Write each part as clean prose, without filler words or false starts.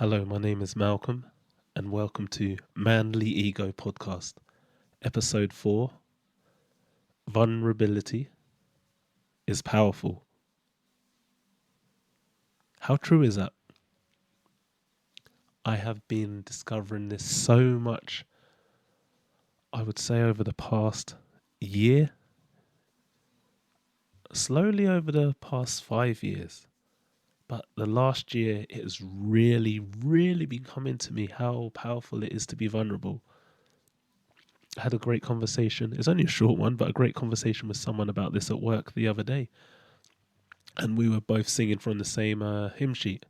Hello, my name is Malcolm, and welcome to Manly Ego Podcast, Episode 4. Vulnerability is powerful. How true is that? I have been discovering this so much, I would say, over the past year, slowly over the past 5 years. But the last year, it has really been coming to me how powerful it is to be vulnerable. I had a great conversation. It's only a short one, but a great conversation with someone about this at work the other day. And we were both singing from the same hymn sheet.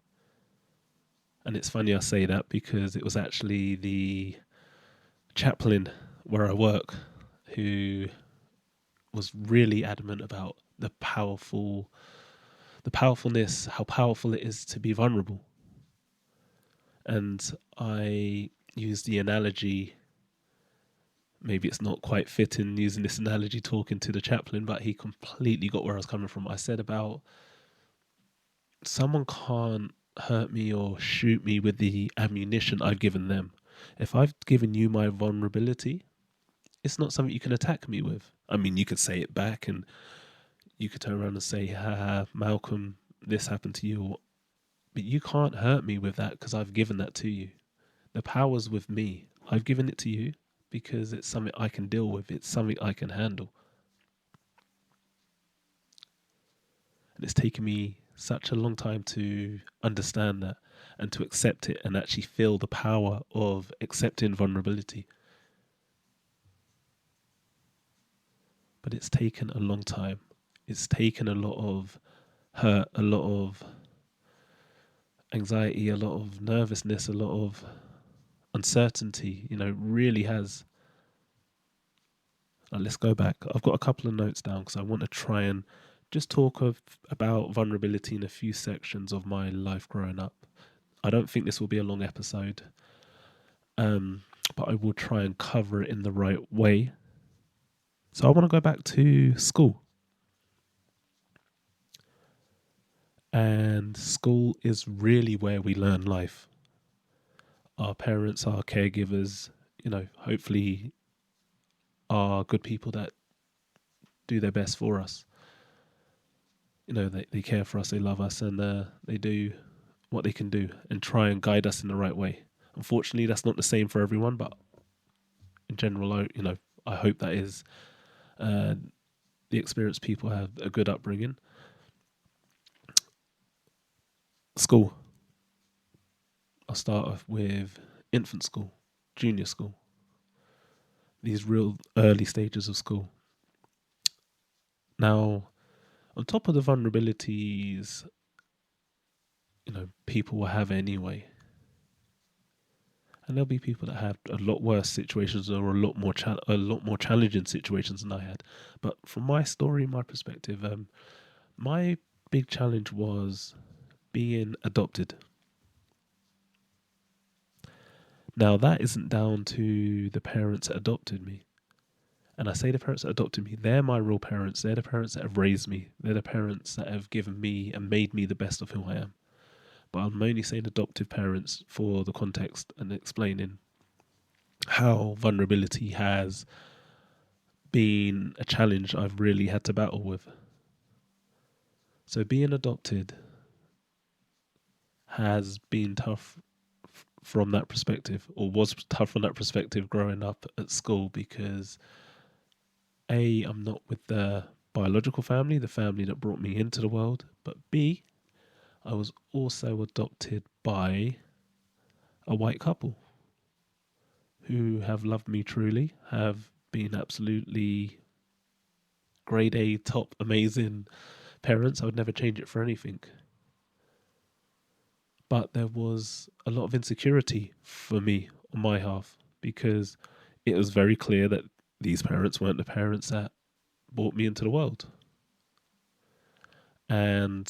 And it's funny I say that because it was actually the chaplain where I work who was really adamant about the powerfulness, how powerful it is to be vulnerable. And I used the analogy, maybe it's not quite fitting using this analogy talking to the chaplain, but he completely got where I was coming from. I said about someone can't hurt me or shoot me with the ammunition I've given them. If I've given you my vulnerability, it's not something you can attack me with. I mean, you could say it back and you could turn around and say, haha, Malcolm, this happened to you. But you can't hurt me with that because I've given that to you. The power's with me. I've given it to you because it's something I can deal with. It's something I can handle. And it's taken me such a long time to understand that and to accept it and actually feel the power of accepting vulnerability. But it's taken a long time. It's taken a lot of hurt, a lot of anxiety, a lot of nervousness, a lot of uncertainty, really has. Let's go back. I've got a couple of notes down because I want to try and just talk about vulnerability in a few sections of my life growing up. I don't think this will be a long episode, but I will try and cover it in the right way. So I want to go back to school. And school is really where we learn life. Our parents, our caregivers, hopefully are good people that do their best for us. They care for us, they love us, and they do what they can do and try and guide us in the right way. Unfortunately, that's not the same for everyone, but in general, I hope that is the experience people have a good upbringing. School. I'll start off with infant school, junior school, these real early stages of school. Now, on top of the vulnerabilities, people will have anyway. And there'll be people that have a lot worse situations or a lot more challenging situations than I had. But from my story, my perspective, my big challenge was being adopted. Now, that isn't down to the parents that adopted me. And I say the parents that adopted me, they're my real parents. They're the parents that have raised me. They're the parents that have given me and made me the best of who I am. But I'm only saying adoptive parents for the context and explaining how vulnerability has been a challenge I've really had to battle with. So being adopted has been tough from that perspective, or was tough from that perspective growing up at school, because A, I'm not with the biological family, the family that brought me into the world, but B, I was also adopted by a white couple who have loved me truly, have been absolutely grade A, top, amazing parents. I would never change it for anything. But there was a lot of insecurity for me on my half, because it was very clear that these parents weren't the parents that brought me into the world. And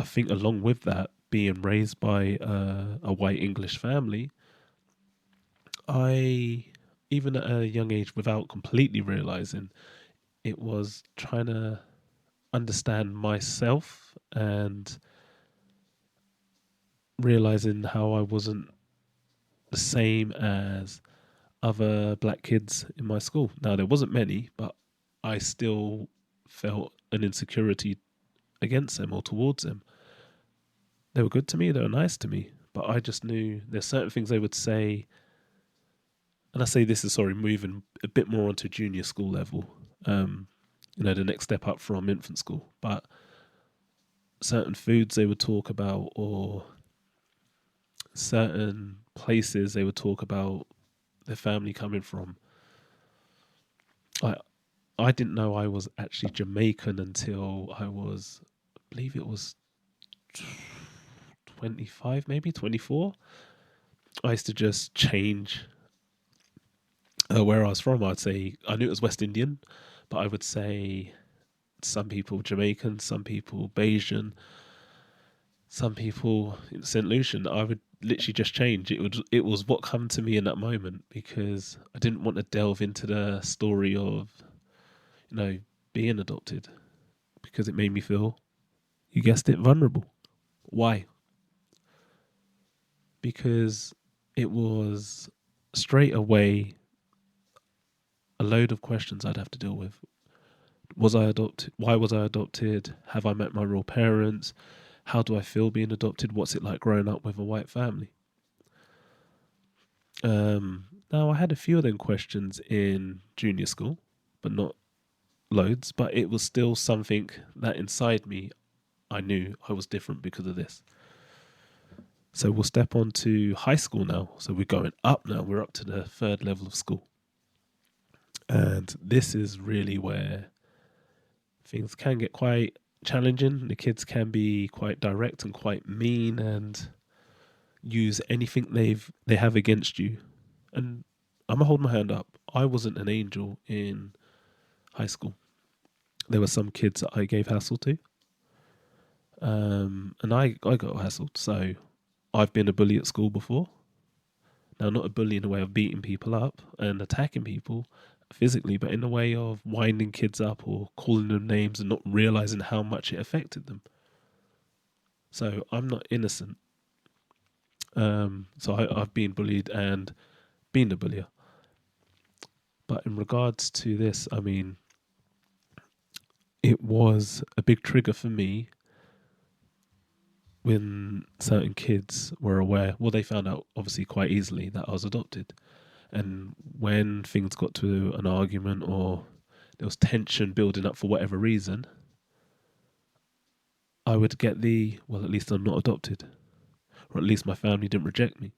I think along with that, being raised by a white English family, I, even at a young age, without completely realizing, it was trying to understand myself and realizing how I wasn't the same as other black kids in my school. Now, there wasn't many, but I still felt an insecurity against them or towards them. They were good to me, they were nice to me, but I just knew there's certain things they would say. And I say this is, sorry, moving a bit more onto junior school level, um, the next step up from infant school. But certain foods they would talk about, or certain places they would talk about their family coming from. I I didn't know I was actually Jamaican until I was, I believe it was 25, maybe 24. I used to just change where I was from. I'd say I knew it was West Indian, but I would say some people Jamaican, some people Bayesian, some people St. Lucian. I would literally just change. It was what come to me in that moment, because I didn't want to delve into the story of you know being adopted, because it made me feel, you guessed it, vulnerable. Why? Because it was straight away a load of questions I'd have to deal with. Was I adopted? Why was I adopted? Have I met my real parents? How do I feel being adopted? What's it like growing up with a white family? Now, I had a few of them questions in junior school, but not loads. But it was still something that inside me, I knew I was different because of this. So we'll step on to high school now. So we're going up now. We're up to the third level of school. And this is really where things can get quite challenging. The kids can be quite direct and quite mean and use anything they have against you. And I'm gonna hold my hand up. I wasn't an angel in high school. There were some kids that I gave hassle to, and I got hassled. So I've been a bully at school before. Now, not a bully in the way of beating people up and attacking people physically, but in the way of winding kids up or calling them names and not realizing how much it affected them. So I'm not innocent. I've been bullied and been a bullier. But in regards to this, I mean, it was a big trigger for me when certain kids were aware. Well, they found out obviously quite easily that I was adopted. And when things got to an argument or there was tension building up for whatever reason, I would get well, at least I'm not adopted, or at least my family didn't reject me.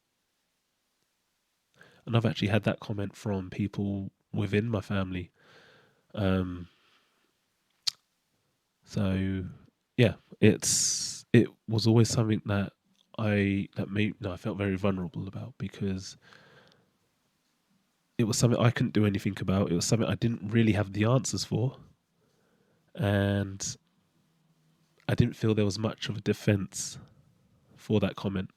And I've actually had that comment from people within my family. Um, so yeah, it was always something that I felt very vulnerable about, because it was something I couldn't do anything about. It was something I didn't really have the answers for, and I didn't feel there was much of a defense for that comment.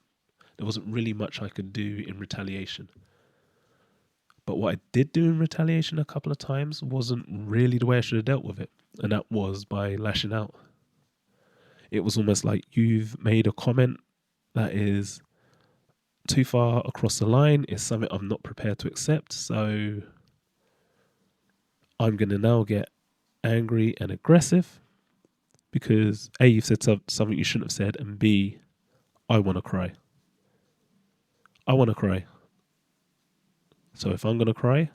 There wasn't really much I could do in retaliation. But what I did do in retaliation a couple of times wasn't really the way I should have dealt with it. And that was by lashing out. It was almost like, you've made a comment that is too far across the line. It's something I'm not prepared to accept. So I'm going to now get angry and aggressive because A, you've said something you shouldn't have said, and B, I want to cry. I want to cry. So if I'm going to cry,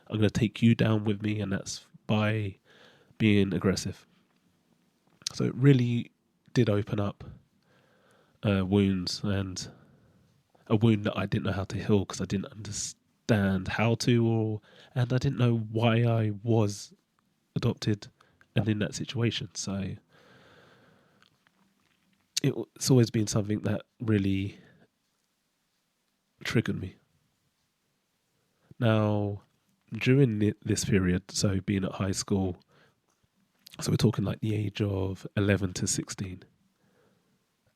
I'm going to take you down with me, and that's by being aggressive. So it really did open up wounds, and a wound that I didn't know how to heal because I didn't understand how to, and I didn't know why I was adopted and in that situation. So it's always been something that really triggered me. Now, during this period, so being at high school, so we're talking like the age of 11 to 16,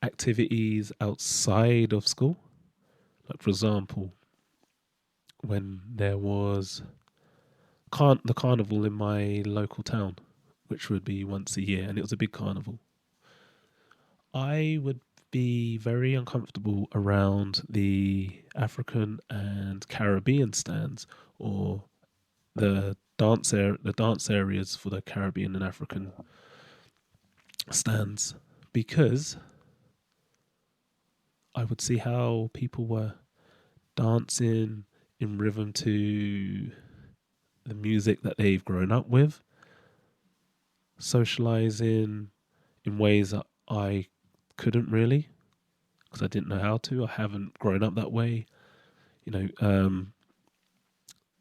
activities outside of school, like for example, when there was the carnival in my local town, which would be once a year, and it was a big carnival. I would be very uncomfortable around the African and Caribbean stands, or the dance areas for the Caribbean and African stands, because I would see how people were dancing in rhythm to the music that they've grown up with, socializing in ways that I couldn't really, because I didn't know how to. I haven't grown up that way. You know,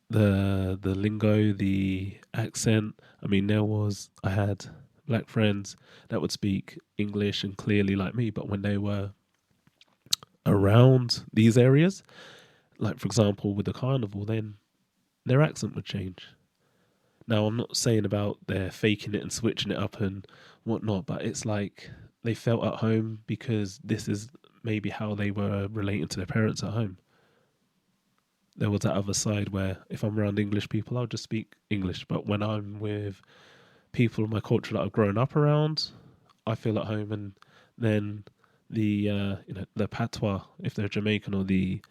the lingo, the accent. I mean, I had black friends that would speak English and clearly like me, but when they were around these areas, like for example with the carnival, then their accent would change. Now, I'm not saying about they're faking it and switching it up and whatnot, but it's like they felt at home because this is maybe how they were relating to their parents at home. There was that other side where if I'm around English people, I'll just speak English. But when I'm with people of my culture that I've grown up around, I feel at home. And then the patois, if they're Jamaican, or the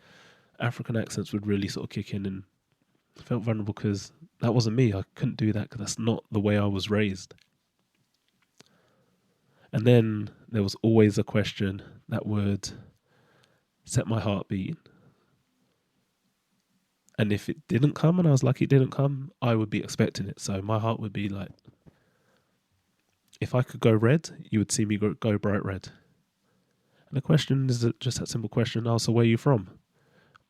African accents would really sort of kick in, and I felt vulnerable because that wasn't me. I couldn't do that because that's not the way I was raised. And then there was always a question that would set my heart beating. And if it didn't come, and I was lucky it didn't come, I would be expecting it. So my heart would be like, if I could go red, you would see me go bright red. And the question is just that simple question. So where are you from?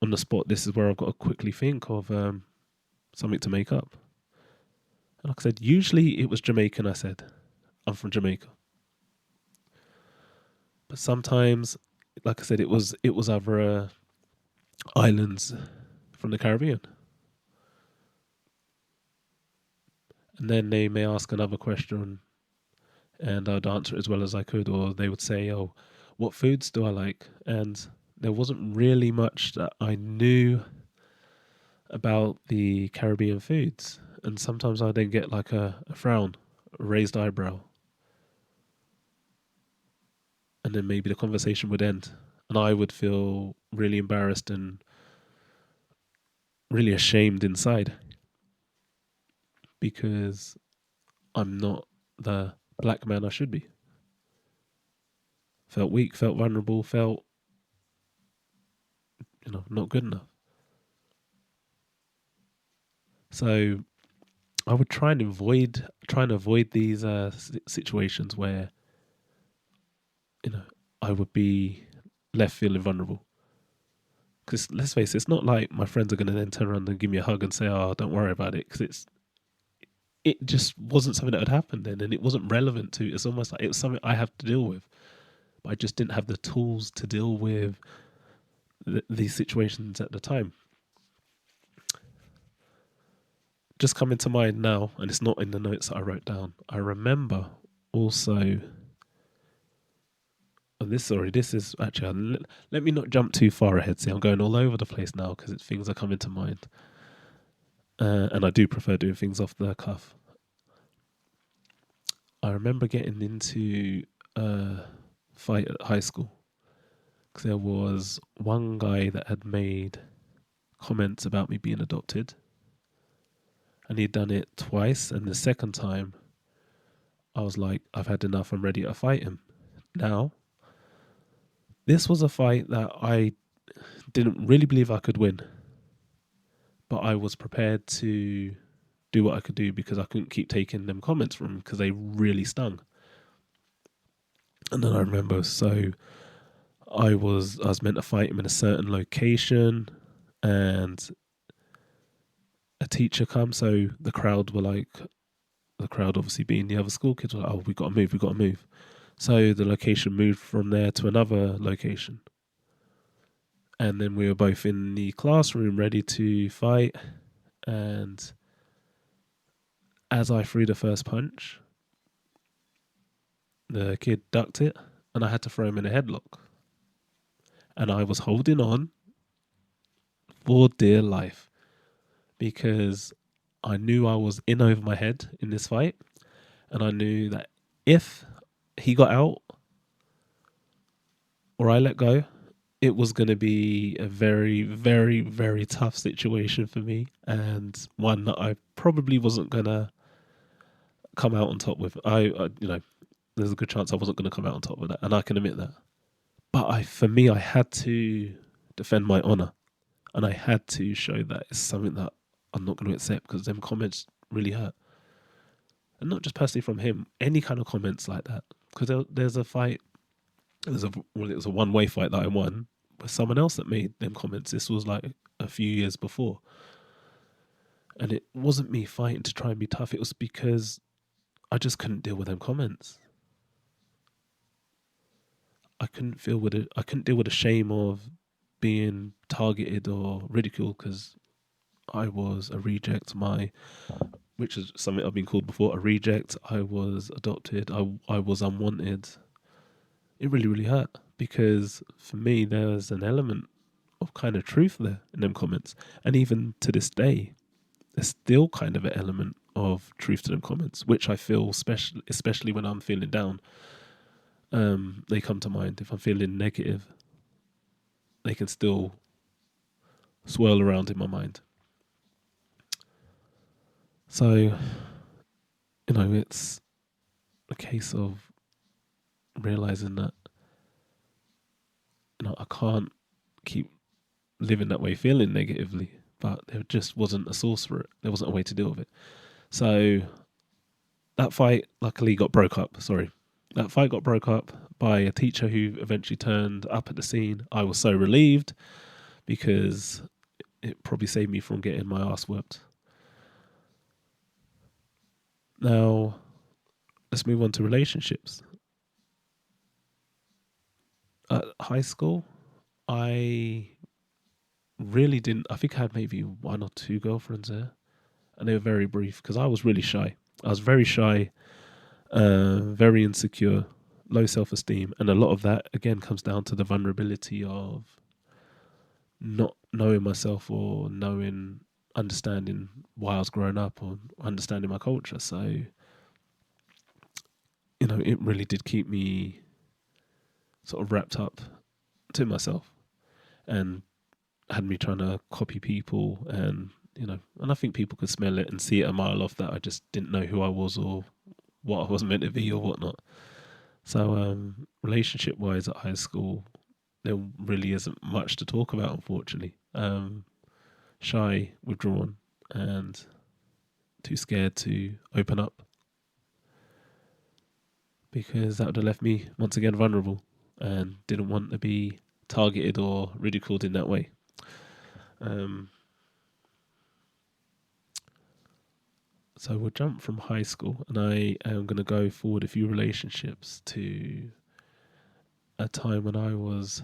On the spot, this is where I've got to quickly think of something to make up. And like I said, usually it was Jamaican. I said, I'm from Jamaica. But sometimes, like I said, it was other islands from the Caribbean. And then they may ask another question and I'd answer it as well as I could, or they would say, "Oh, what foods do I like?" And there wasn't really much that I knew about the Caribbean foods, and sometimes I then get like a frown, a raised eyebrow, and then maybe the conversation would end, and I would feel really embarrassed and really ashamed inside because I'm not the black man I should be. Felt weak, felt vulnerable, felt not good enough. So I would try and avoid these situations where I would be left feeling vulnerable. Because let's face it, it's not like my friends are going to then turn around and give me a hug and say, "Oh, don't worry about it," because it just wasn't something that had happened then, and it wasn't relevant to. It's almost like it was something I have to deal with, but I just didn't have the tools to deal with these situations at the time. Just coming to mind now, and it's not in the notes that I wrote down. I remember also, and this is actually, let me not jump too far ahead. See, I'm going all over the place now because things are coming to mind. And I do prefer doing things off the cuff. I remember getting into a fight at high school because there was one guy that had made comments about me being adopted, and he'd done it twice. And the second time, I was like, I've had enough. I'm ready to fight him. Now, this was a fight that I didn't really believe I could win, but I was prepared to do what I could do because I couldn't keep taking them comments from him because they really stung. And then I remember, so I was meant to fight him in a certain location, and a teacher come. So the crowd obviously being the other school kids were like, "Oh, we got to move." So the location moved from there to another location, and then we were both in the classroom ready to fight. And as I threw the first punch, the kid ducked it, and I had to throw him in a headlock. And I was holding on for dear life because I knew I was in over my head in this fight, and I knew that if he got out, or I let go, it was going to be a very, very, very tough situation for me, and one that I probably wasn't going to come out on top with. There's a good chance I wasn't going to come out on top with that, and I can admit that. But for me, I had to defend my honor, and I had to show that it's something that I'm not going to accept because them comments really hurt, and not just personally from him. Any kind of comments like that, because there's a fight. It was a one-way fight that I won with someone else that made them comments. This was like a few years before, and it wasn't me fighting to try and be tough. It was because I just couldn't deal with them comments. I couldn't deal with it. I couldn't deal with the shame of being targeted or ridiculed because I was a reject. Which is something I've been called before, a reject. I was adopted. I was unwanted. It really, really hurt because for me there was an element of kind of truth there in them comments, and even to this day, there's still kind of an element of truth to them comments, which I feel especially when I'm feeling down. They come to mind. If I'm feeling negative, they can still swirl around in my mind. So, it's a case of realizing that I can't keep living that way, feeling negatively. But there just wasn't a source for it. There wasn't a way to deal with it. So that fight luckily got broke up. That fight got broke up by a teacher who eventually turned up at the scene. I was so relieved because it probably saved me from getting my ass whipped. Now, let's move on to relationships. At high school, I really didn't. I think I had maybe one or two girlfriends there, and they were very brief because I was really shy. I was very shy, very insecure, low self-esteem, and a lot of that again comes down to the vulnerability of not knowing myself or understanding why I was growing up or understanding my culture. So, it really did keep me sort of wrapped up to myself and had me trying to copy people and I think people could smell it and see it a mile off that I just didn't know who I was or what I was meant to be or whatnot. So relationship wise at high school, there really isn't much to talk about, unfortunately. Shy, withdrawn, and too scared to open up because that would have left me once again vulnerable and didn't want to be targeted or ridiculed in that way. So we'll jump from high school, and I am going to go forward a few relationships to a time when I was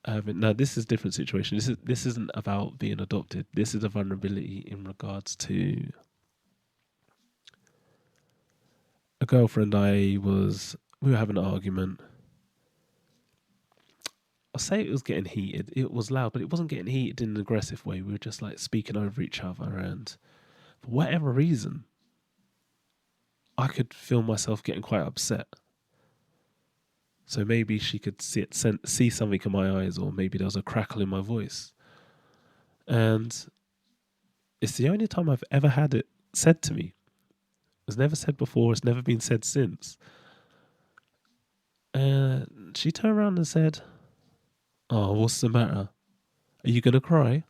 having. Now, this is a different situation. This isn't about being adopted. This is a vulnerability in regards to a girlfriend. We were having an argument. I'll say it was getting heated. It was loud, but it wasn't getting heated in an aggressive way. We were just like speaking over each other, and for whatever reason, I could feel myself getting quite upset. So maybe she could see something in my eyes, or maybe there was a crackle in my voice. And it's the only time I've ever had it said to me. It was never said before. It's never been said since. And she turned around and said, "Oh, what's the matter? Are you going to cry?"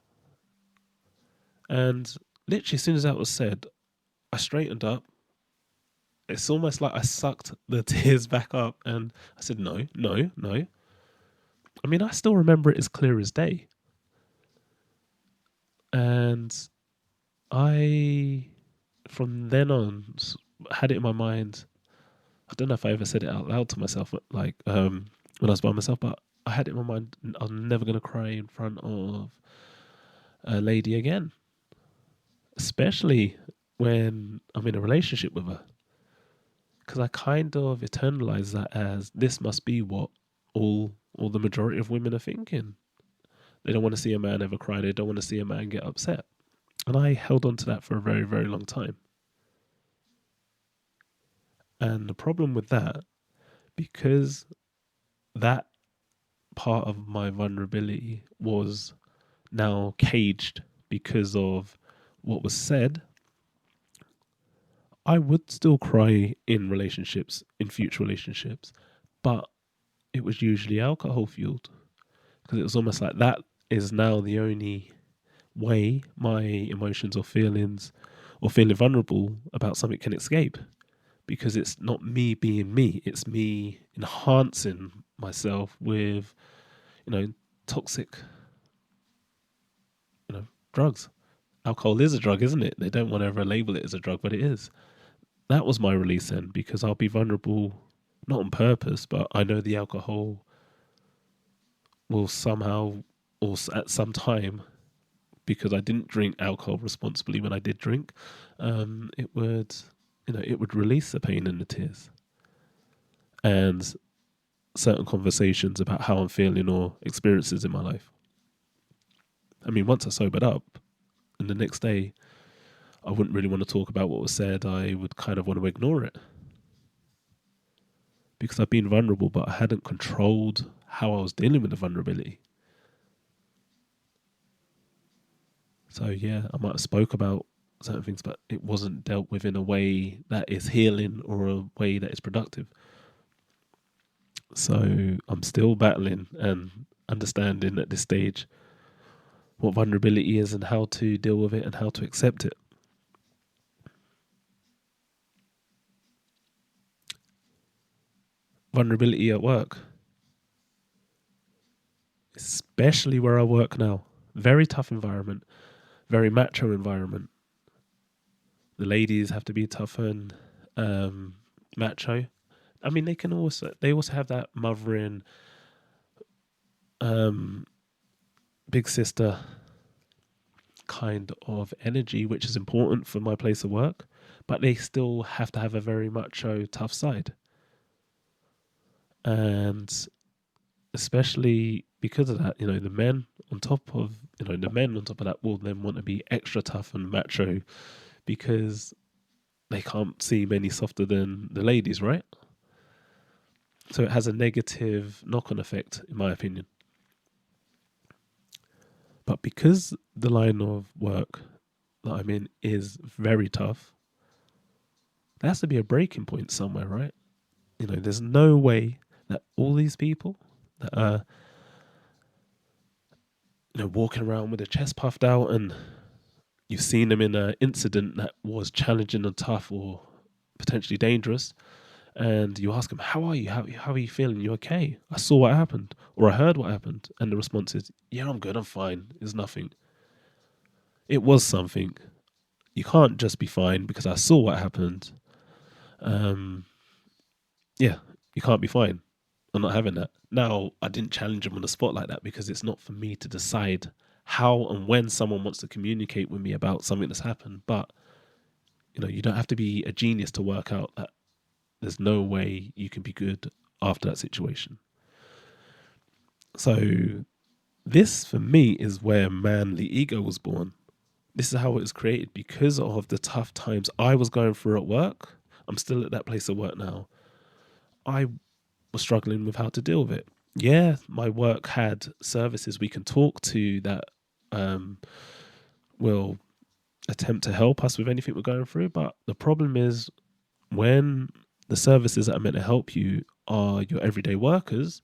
And literally, as soon as that was said, I straightened up. It's almost like I sucked the tears back up and I said, no, no, no. I mean, I still remember it as clear as day. And I, from then on, had it in my mind. I don't know if I ever said it out loud to myself, like when I was by myself, but I had it in my mind. I'm never going to cry in front of a lady again, especially when I'm in a relationship with her. Because I kind of internalize that as this must be what all the majority of women are thinking. They don't want to see a man ever cry. They don't want to see a man get upset. And I held on to that for a very, very long time. And the problem with that, because that part of my vulnerability was now caged because of what was said, I would still cry in relationships, in future relationships, but it was usually alcohol fueled because it was almost like that is now the only way my emotions or feelings or feeling vulnerable about something can escape, because it's not me being me, it's me enhancing myself with, you know, toxic, drugs. Alcohol is a drug, isn't it? They don't want to ever label it as a drug, but it is. That was my release then, because I'll be vulnerable, not on purpose, but I know the alcohol will somehow, or at some time, because I didn't drink alcohol responsibly when I did drink, it would, it would release the pain and the tears and certain conversations about how I'm feeling or experiences in my life. I mean, once I sobered up, and the next day, I wouldn't really want to talk about what was said. I would kind of want to ignore it because I've been vulnerable, but I hadn't controlled how I was dealing with the vulnerability. So yeah, I might have spoke about certain things, but it wasn't dealt with in a way that is healing or a way that is productive. So I'm still battling and understanding at this stage what vulnerability is and how to deal with it and how to accept it. Vulnerability at work, especially where I work now. Very tough environment, very macho environment. The ladies have to be tough and macho. I mean, they also have that mothering, um, big sister kind of energy, which is important for my place of work. But they still have to have a very macho, tough side, and especially because of that, the men on top of that will then want to be extra tough and macho because they can't seem any softer than the ladies, right? So it has a negative knock-on effect, in my opinion. But because the line of work that I'm in is very tough, there has to be a breaking point somewhere, right? There's no way that all these people that are, walking around with their chest puffed out, and you've seen them in an incident that was challenging and tough or potentially dangerous, and you ask them, "How are you? How are you feeling? You okay? I saw what happened, or I heard what happened," and the response is, "Yeah, I'm good. I'm fine. It's nothing." It was something. You can't just be fine because I saw what happened. Um, yeah, you can't be fine. I'm not having that. Now, I didn't challenge them on the spot like that because it's not for me to decide how and when someone wants to communicate with me about something that's happened. But, you don't have to be a genius to work out that there's no way you can be good after that situation. So, this for me is where manly ego was born. This is how it was created because of the tough times I was going through at work. I'm still at that place of work now. I was struggling with how to deal with it. Yeah, my work had services we can talk to that um, will attempt to help us with anything we're going through. But the problem is when the services that are meant to help you are your everyday workers,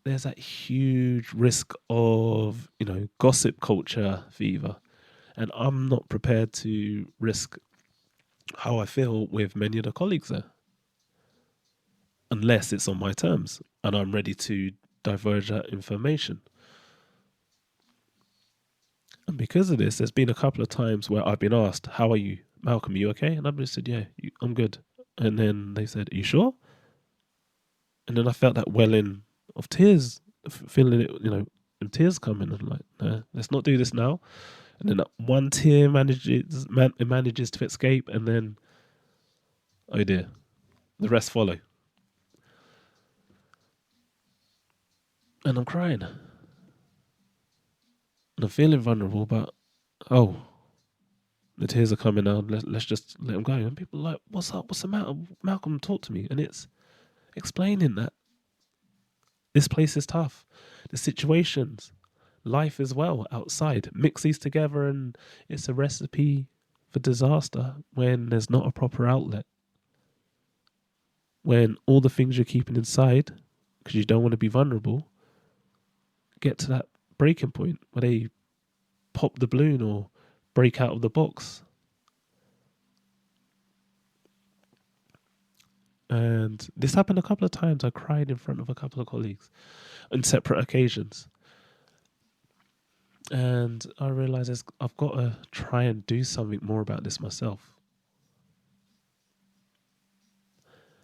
there's that huge risk of, gossip culture fever. And I'm not prepared to risk how I feel with many of the colleagues there unless it's on my terms and I'm ready to diverge that information. And because of this, there's been a couple of times where I've been asked, "How are you, Malcolm? Are you okay?" And I've just said, "Yeah, I'm good." And then they said, "Are you sure?" And then I felt that welling of tears, feeling it, and tears coming. I'm like, "No, let's not do this now." And then that one tear it manages to escape, and then, oh dear, the rest follow. And I'm crying. And I'm feeling vulnerable, but oh, the tears are coming now. Let's just let them go. And people are like, "What's up? What's the matter? Malcolm, talk to me." And it's explaining that This place is tough. The situations, life as well outside. Mix these together and it's a recipe for disaster when there's not a proper outlet. When all the things you're keeping inside, because you don't want to be vulnerable, get to that breaking point where they pop the balloon or break out of the box. And this happened a couple of times. I cried in front of a couple of colleagues on separate occasions. And I realized I've got to try and do something more about this myself.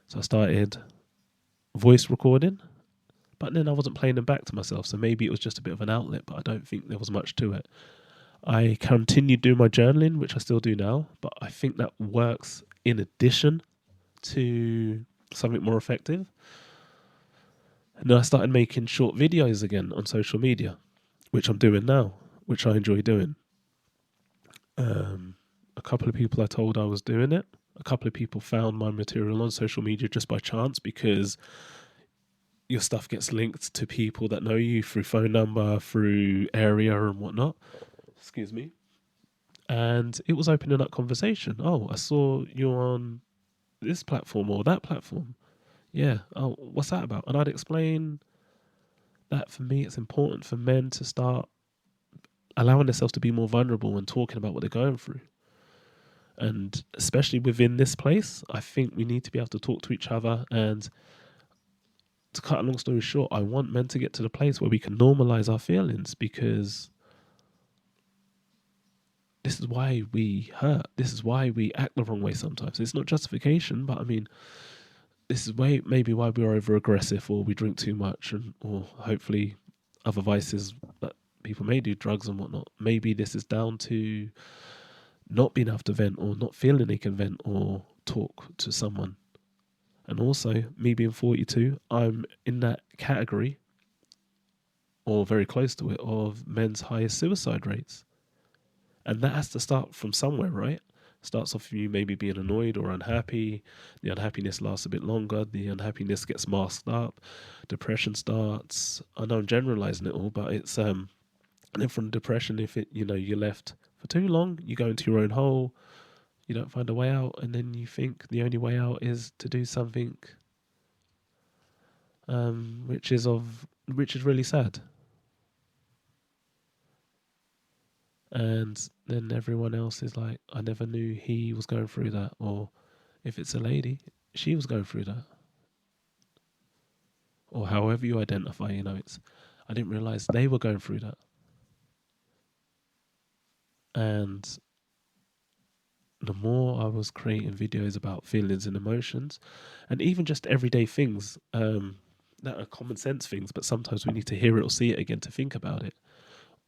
So I started voice recording, but then I wasn't playing them back to myself. So maybe it was just a bit of an outlet, but I don't think there was much to it. I continued doing my journaling, which I still do now, but I think that works in addition to something more effective. And then I started making short videos again on social media, which I'm doing now, which I enjoy doing. A couple of people I told I was doing it. A couple of people found my material on social media just by chance because your stuff gets linked to people that know you through phone number, through area and whatnot. Excuse me. And it was opening up conversation. Oh, I saw you on this platform or that platform. Yeah. Oh, what's that about? And I'd explain that for me, it's important for men to start allowing themselves to be more vulnerable and talking about what they're going through. And especially within this place, I think we need to be able to talk to each other. And to cut a long story short, I want men to get to the place where we can normalize our feelings, because this is why we hurt. This is why we act the wrong way sometimes. It's not justification, but I mean, this is maybe why we're over aggressive, or we drink too much, or hopefully other vices that people may do, drugs and whatnot. Maybe this is down to not being able to vent, or not feeling they can vent or talk to someone. And also, me being 42, I'm in that category, or very close to it, of men's highest suicide rates. And that has to start from somewhere, right? Starts off you maybe being annoyed or unhappy. The unhappiness lasts a bit longer. The unhappiness gets masked up. Depression starts. I know I'm generalizing it all, but it's and then from depression, if you're left for too long, you go into your own hole. You don't find a way out, and then you think the only way out is to do something, which is really sad. And then everyone else is like, I never knew he was going through that. Or if it's a lady, she was going through that. Or however you identify, I didn't realize they were going through that. And the more I was creating videos about feelings and emotions, and even just everyday things that are common sense things, but sometimes we need to hear it or see it again to think about it.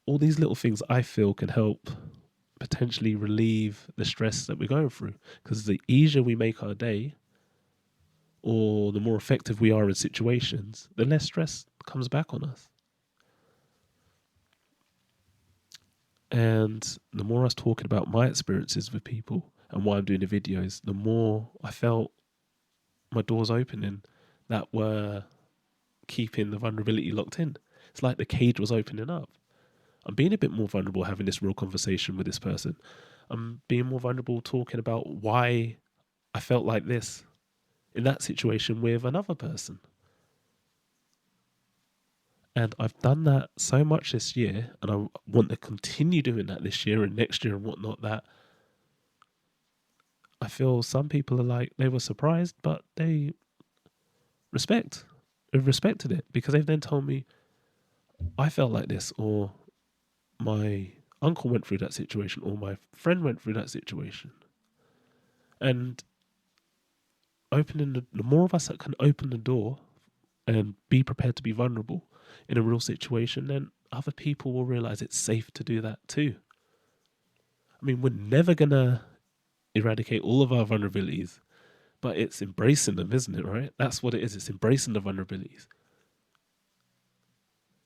All these little things I feel can help potentially relieve the stress that we're going through. Because the easier we make our day, or the more effective we are in situations, the less stress comes back on us. And the more I was talking about my experiences with people and why I'm doing the videos, the more I felt my doors opening that were keeping the vulnerability locked in. It's like the cage was opening up. I'm being a bit more vulnerable having this real conversation with this person. I'm being more vulnerable talking about why I felt like this in that situation with another person. And I've done that so much this year, and I want to continue doing that this year and next year and whatnot, that I feel some people are like, they were surprised, but they've respected it, because they've then told me, I felt like this, or my uncle went through that situation, or my friend went through that situation. And the more of us that can open the door and be prepared to be vulnerable in a real situation, then other people will realize it's safe to do that too. I mean, we're never going to eradicate all of our vulnerabilities, but it's embracing them, isn't it, right? That's what it is. It's embracing the vulnerabilities.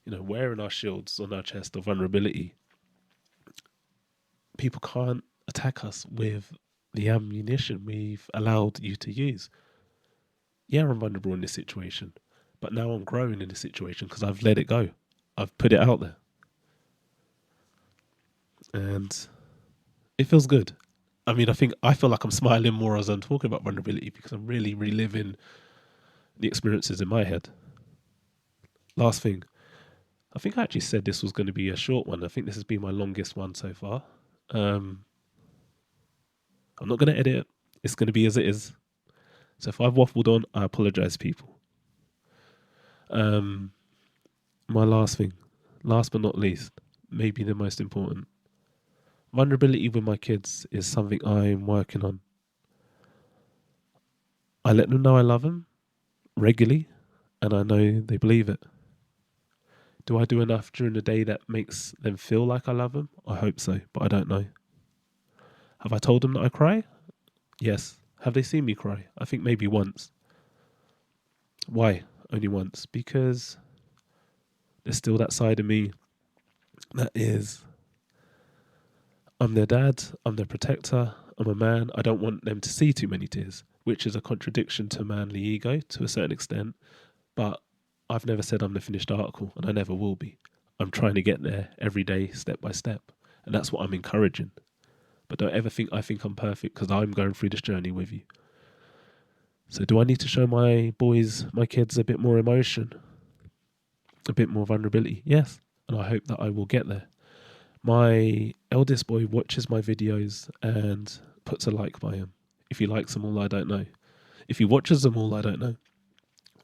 Wearing our shields on our chest of vulnerability. People can't attack us with the ammunition we've allowed you to use. Yeah, I'm vulnerable in this situation, But now I'm growing in this situation because I've let it go. I've put it out there. And it feels good. I mean, I feel like I'm smiling more as I'm talking about vulnerability because I'm really reliving the experiences in my head. Last thing, I think I actually said this was going to be a short one. I think this has been my longest one so far. I'm not going to edit it. It's going to be as it is. So if I've waffled on, I apologize, people. My last thing, last but not least, maybe the most important. Vulnerability with my kids is something I'm working on. I let them know I love them regularly, and I know they believe it. Do I do enough during the day that makes them feel like I love them? I hope so, but I don't know. Have I told them that I cry? Yes. Have they seen me cry? I think maybe once. Why? Only once. Because there's still that side of me that is, I'm their dad, I'm their protector, I'm a man. I don't want them to see too many tears, which is a contradiction to manly ego to a certain extent. But I've never said I'm the finished article, and I never will be. I'm trying to get there every day, step by step. And that's what I'm encouraging. But don't ever think I think I'm perfect because I'm going through this journey with you. So do I need to show my boys, my kids, a bit more emotion? A bit more vulnerability? Yes. And I hope that I will get there. My eldest boy watches my videos and puts a like by them. If he likes them all, I don't know. If he watches them all, I don't know.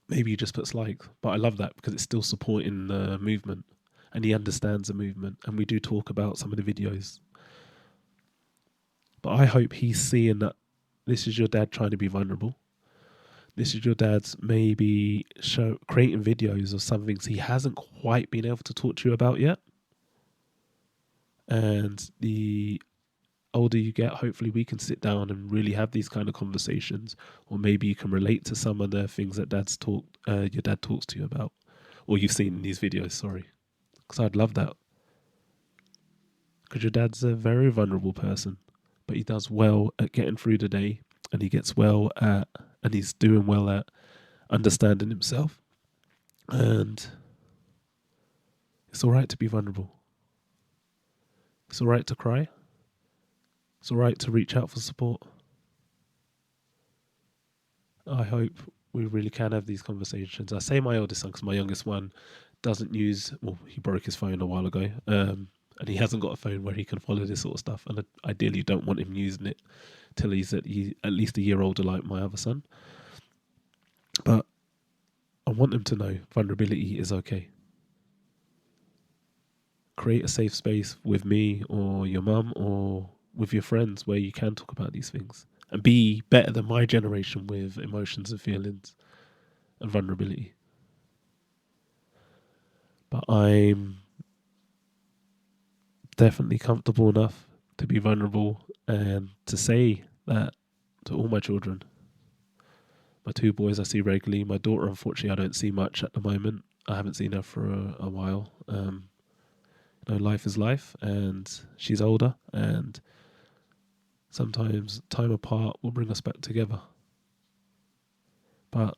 Maybe he just puts like. But I love that because it's still supporting the movement. And he understands the movement. And we do talk about some of the videos. But I hope he's seeing that this is your dad trying to be vulnerable. This is your dad's maybe creating videos of some things he hasn't quite been able to talk to you about yet. And the older you get, hopefully we can sit down and really have these kind of conversations, or maybe you can relate to some of the things that your dad talks to you about, or you've seen in these videos. Sorry, because I'd love that. Because your dad's a very vulnerable person, but he does well at getting through the day, and he's doing well at understanding himself. And it's all right to be vulnerable. It's all right to cry. It's all right to reach out for support. I hope we really can have these conversations. I say my oldest son because my youngest one doesn't use, well, he broke his phone a while ago, and he hasn't got a phone where he can follow this sort of stuff. And ideally, don't want him using it till he's at least a year older like my other son. But I want them to know vulnerability is okay. Create a safe space with me or your mum or with your friends where you can talk about these things and be better than my generation with emotions and feelings and vulnerability. But I'm definitely comfortable enough to be vulnerable and to say that to all my children. My two boys I see regularly. My daughter, unfortunately, I don't see much at the moment. I haven't seen her for a while. Life is life, and she's older, and sometimes time apart will bring us back together. But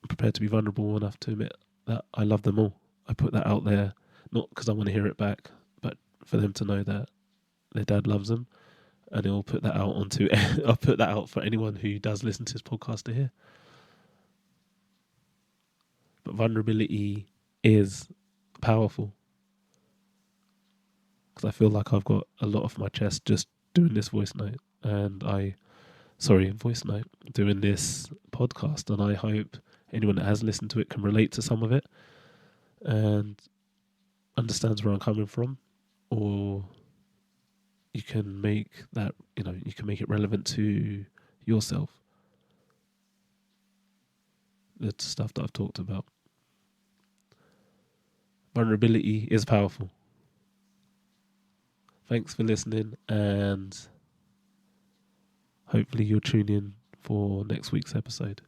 I'm prepared to be vulnerable enough to admit that I love them all. I put that out there, not because I want to hear it back, but for them to know that their dad loves them. And I'll put that out I'll put that out for anyone who does listen to this podcast to hear. But vulnerability is powerful. Because I feel like I've got a lot off my chest just doing this voice note. Doing this podcast. And I hope anyone that has listened to it can relate to some of it and understands where I'm coming from, or you can make it relevant to yourself. The stuff that I've talked about. Vulnerability is powerful. Thanks for listening, and hopefully you'll tune in for next week's episode.